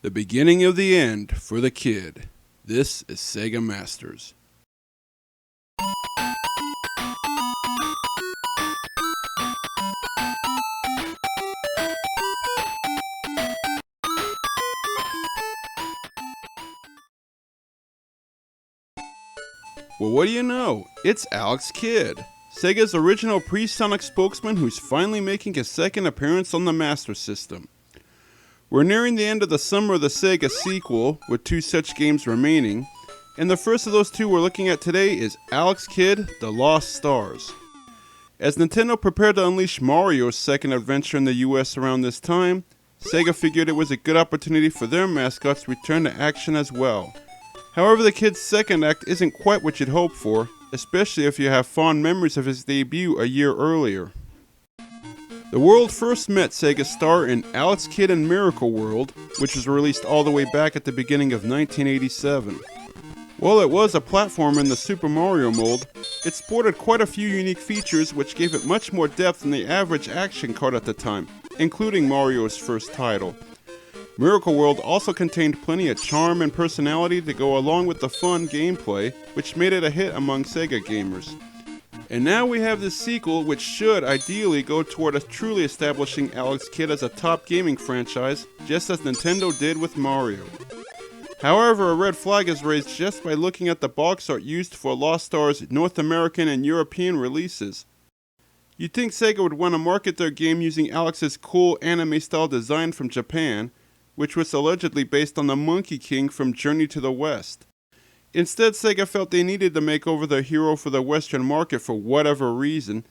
The beginning of the end for the kid. This is Sega Masters. Well, what do you know? It's Alex Kidd, Sega's original pre-Sonic spokesman who's finally making his second appearance on the Master System. We're nearing the end of the Summer of the Sega sequel, with 2 such games remaining, and the first of those 2 we're looking at today is Alex Kidd: The Lost Stars. As Nintendo prepared to unleash Mario's second adventure in the US around this time, Sega figured it was a good opportunity for their mascots to return to action as well. However, the kid's second act isn't quite what you'd hope for, especially if you have fond memories of his debut a year earlier. The world first met Sega's star in Alex Kidd in Miracle World, which was released all the way back at the beginning of 1987. While it was a platformer in the Super Mario mold, it sported quite a few unique features which gave it much more depth than the average action card at the time, including Mario's first title. Miracle World also contained plenty of charm and personality to go along with the fun gameplay, which made it a hit among Sega gamers. And now we have this sequel which should ideally go toward truly establishing Alex Kidd as a top gaming franchise, just as Nintendo did with Mario. However, a red flag is raised just by looking at the box art used for Lost Stars' North American and European releases. You'd think Sega would want to market their game using Alex's cool anime-style design from Japan, which was allegedly based on the Monkey King from Journey to the West. Instead, Sega felt they needed to make over their hero for the Western market for whatever reason,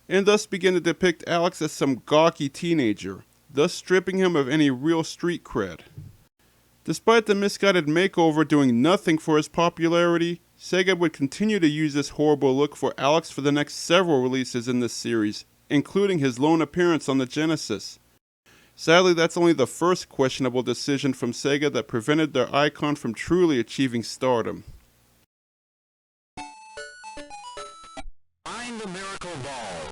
and thus began to depict Alex as some gawky teenager, thus stripping him of any real street cred. Despite the misguided makeover doing nothing for his popularity, Sega would continue to use this horrible look for Alex for the next several releases in this series, including his lone appearance on the Genesis. Sadly, that's only the first questionable decision from Sega that prevented their icon from truly achieving stardom. Find the miracle ball.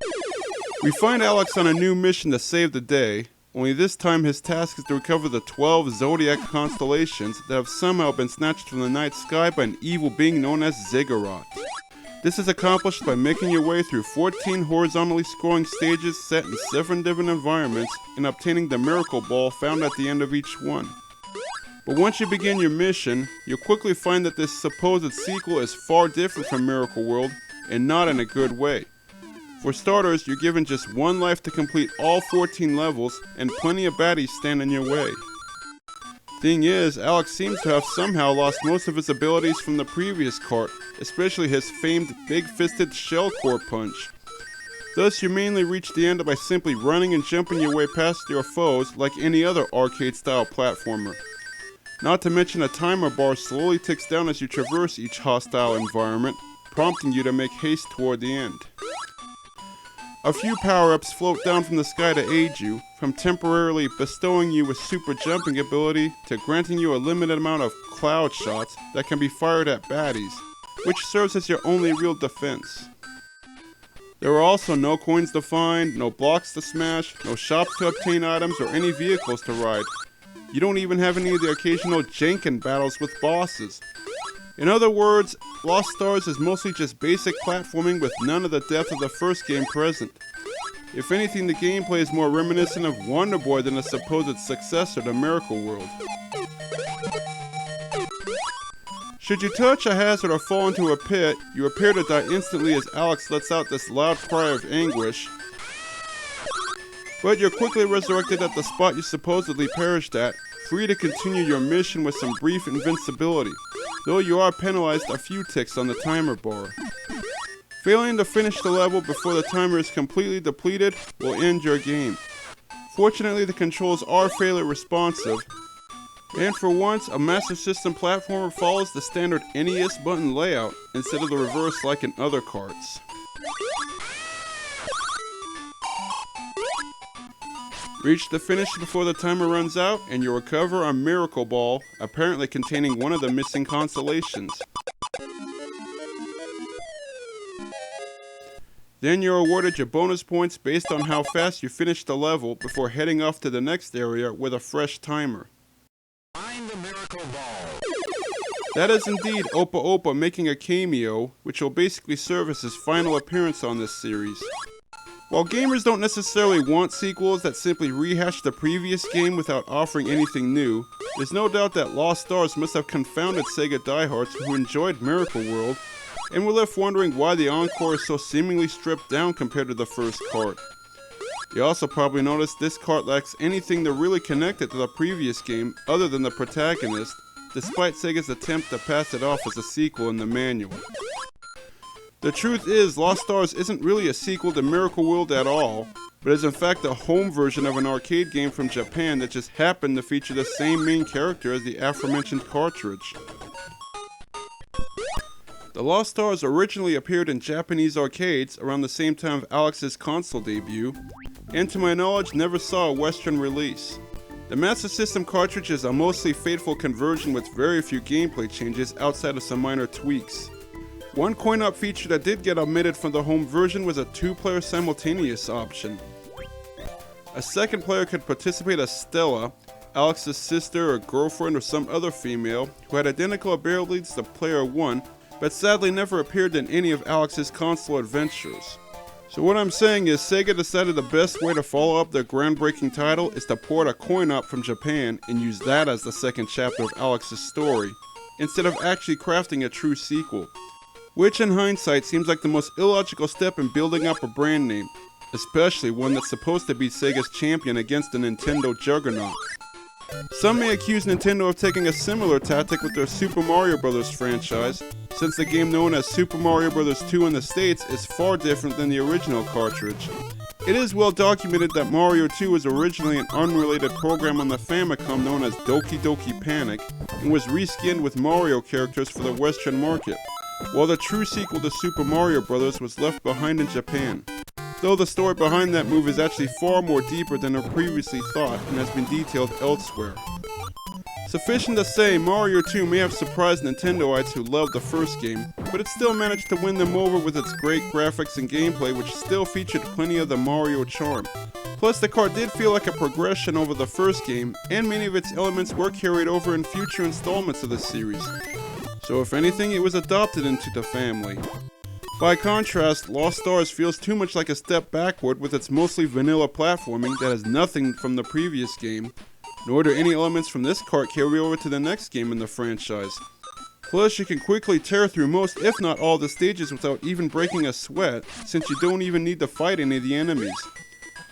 We find Alex on a new mission to save the day, only this time his task is to recover the 12 zodiac constellations that have somehow been snatched from the night sky by an evil being known as Ziggurat. This is accomplished by making your way through 14 horizontally scrolling stages set in 7 different environments and obtaining the miracle ball found at the end of each one. But once you begin your mission, you'll quickly find that this supposed sequel is far different from Miracle World, and not in a good way. For starters, you're given just 1 life to complete all 14 levels, and plenty of baddies stand in your way. Thing is, Alex seems to have somehow lost most of his abilities from the previous cart, especially his famed big-fisted shell core punch. Thus, you mainly reach the end by simply running and jumping your way past your foes like any other arcade-style platformer. Not to mention a timer bar slowly ticks down as you traverse each hostile environment, prompting you to make haste toward the end. A few power-ups float down from the sky to aid you, from temporarily bestowing you with super jumping ability to granting you a limited amount of cloud shots that can be fired at baddies, which serves as your only real defense. There are also no coins to find, no blocks to smash, no shops to obtain items, or any vehicles to ride. You don't even have any of the occasional jankin' battles with bosses. In other words, Lost Stars is mostly just basic platforming with none of the depth of the first game present. If anything, the gameplay is more reminiscent of Wonder Boy than a supposed successor to Miracle World. Should you touch a hazard or fall into a pit, you appear to die instantly as Alex lets out this loud cry of anguish. But you're quickly resurrected at the spot you supposedly perished at, free to continue your mission with some brief invincibility, though you are penalized a few ticks on the timer bar. Failing to finish the level before the timer is completely depleted will end your game. Fortunately, the controls are fairly responsive, and for once, a Master System platformer follows the standard NES button layout instead of the reverse like in other carts. Reach the finish before the timer runs out, and you'll recover a Miracle Ball, apparently containing one of the missing constellations. Then you're awarded your bonus points based on how fast you finish the level before heading off to the next area with a fresh timer. Find That is indeed Opa Opa making a cameo, which will basically serve as his final appearance on this series. While gamers don't necessarily want sequels that simply rehash the previous game without offering anything new, there's no doubt that Lost Stars must have confounded Sega diehards who enjoyed Miracle World and were left wondering why the Encore is so seemingly stripped down compared to the first cart. You also probably noticed this cart lacks anything that really connected to the previous game other than the protagonist, despite Sega's attempt to pass it off as a sequel in the manual. The truth is, Lost Stars isn't really a sequel to Miracle World at all, but is in fact a home version of an arcade game from Japan that just happened to feature the same main character as the aforementioned cartridge. The Lost Stars originally appeared in Japanese arcades around the same time of Alex's console debut, and to my knowledge never saw a Western release. The Master System cartridge is a mostly faithful conversion with very few gameplay changes outside of some minor tweaks. One coin-op feature that did get omitted from the home version was a 2-player simultaneous option. A second player could participate as Stella, Alex's sister or girlfriend or some other female, who had identical abilities to player 1, but sadly never appeared in any of Alex's console adventures. So what I'm saying is Sega decided the best way to follow up their groundbreaking title is to port a coin-op from Japan and use that as the second chapter of Alex's story, instead of actually crafting a true sequel. Which in hindsight seems like the most illogical step in building up a brand name, especially one that's supposed to be Sega's champion against the Nintendo juggernaut. Some may accuse Nintendo of taking a similar tactic with their Super Mario Bros. Franchise, since the game known as Super Mario Bros. 2 in the States is far different than the original cartridge. It is well documented that Mario 2 was originally an unrelated program on the Famicom known as Doki Doki Panic, and was reskinned with Mario characters for the Western market, while the true sequel to Super Mario Bros. Was left behind in Japan. Though the story behind that move is actually far more deeper than I previously thought and has been detailed elsewhere. Sufficient to say, Mario 2 may have surprised Nintendoites who loved the first game, but it still managed to win them over with its great graphics and gameplay, which still featured plenty of the Mario charm. Plus, the cart did feel like a progression over the first game, and many of its elements were carried over in future installments of the series. So if anything, it was adopted into the family. By contrast, Lost Stars feels too much like a step backward with its mostly vanilla platforming that has nothing from the previous game, nor do any elements from this cart carry over to the next game in the franchise. Plus, you can quickly tear through most, if not all, the stages without even breaking a sweat, since you don't even need to fight any of the enemies.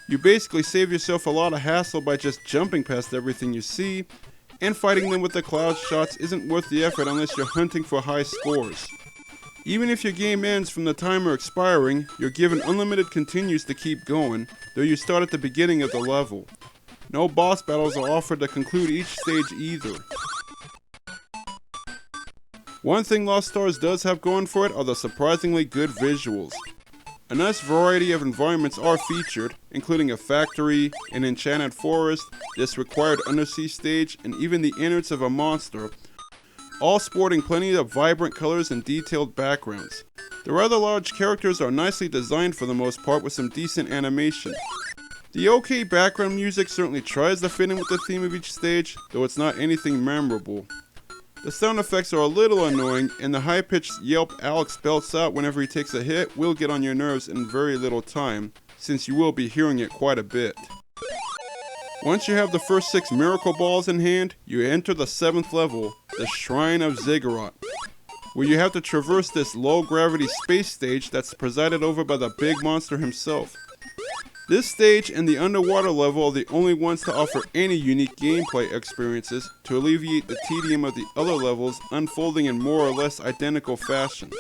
You basically save yourself a lot of hassle by just jumping past everything you see, and fighting them with the cloud shots isn't worth the effort unless you're hunting for high scores. Even if your game ends from the timer expiring, you're given unlimited continues to keep going, though you start at the beginning of the level. No boss battles are offered to conclude each stage either. One thing Lost Stars does have going for it are the surprisingly good visuals. A nice variety of environments are featured, including a factory, an enchanted forest, this required undersea stage, and even the innards of a monster, all sporting plenty of vibrant colors and detailed backgrounds. The rather large characters are nicely designed for the most part with some decent animation. The OK background music certainly tries to fit in with the theme of each stage, though it's not anything memorable. The sound effects are a little annoying, and the high-pitched yelp Alex belts out whenever he takes a hit will get on your nerves in very little time, since you will be hearing it quite a bit. Once you have the first 6 miracle balls in hand, you enter the 7th level, the Shrine of Ziggurat, where you have to traverse this low-gravity space stage that's presided over by the big monster himself. This stage and the underwater level are the only ones to offer any unique gameplay experiences to alleviate the tedium of the other levels unfolding in more or less identical fashion.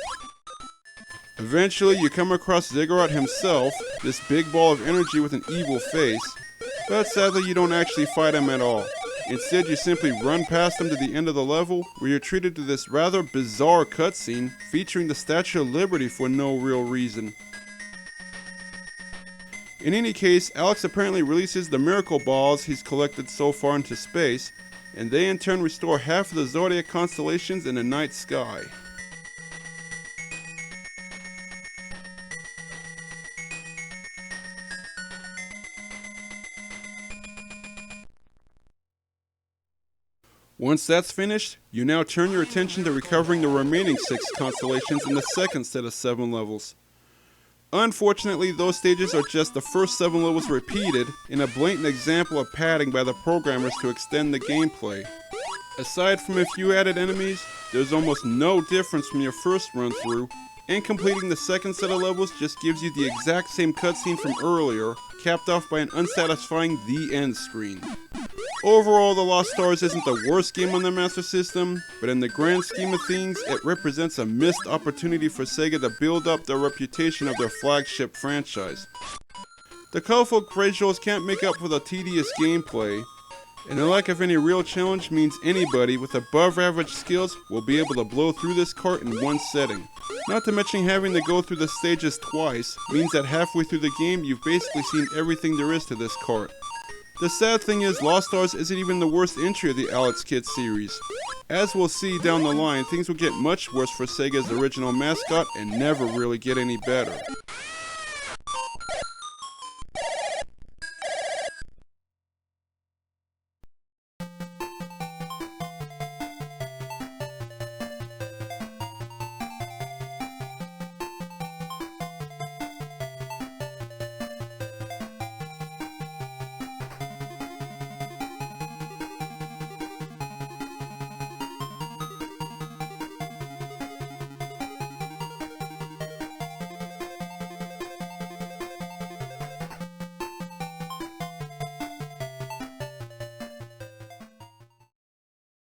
Eventually you come across Ziggurat himself, this big ball of energy with an evil face, but sadly you don't actually fight him at all. Instead you simply run past him to the end of the level, where you're treated to this rather bizarre cutscene featuring the Statue of Liberty for no real reason. In any case, Alex apparently releases the miracle balls he's collected so far into space, and they in turn restore half of the zodiac constellations in the night sky. Once that's finished, you now turn your attention to recovering the remaining 6 constellations in the second set of 7 levels. Unfortunately, those stages are just the first 7 levels repeated, in a blatant example of padding by the programmers to extend the gameplay. Aside from a few added enemies, there's almost no difference from your first run through, and completing the second set of levels just gives you the exact same cutscene from earlier, capped off by an unsatisfying The End screen. Overall, The Lost Stars isn't the worst game on the Master System, but in the grand scheme of things, it represents a missed opportunity for Sega to build up the reputation of their flagship franchise. The colorful visuals can't make up for the tedious gameplay, and the lack of any real challenge means anybody with above average skills will be able to blow through this cart in one setting. Not to mention having to go through the stages twice means that halfway through the game you've basically seen everything there is to this cart. The sad thing is, Lost Stars isn't even the worst entry of the Alex Kidd series. As we'll see down the line, things will get much worse for Sega's original mascot and never really get any better.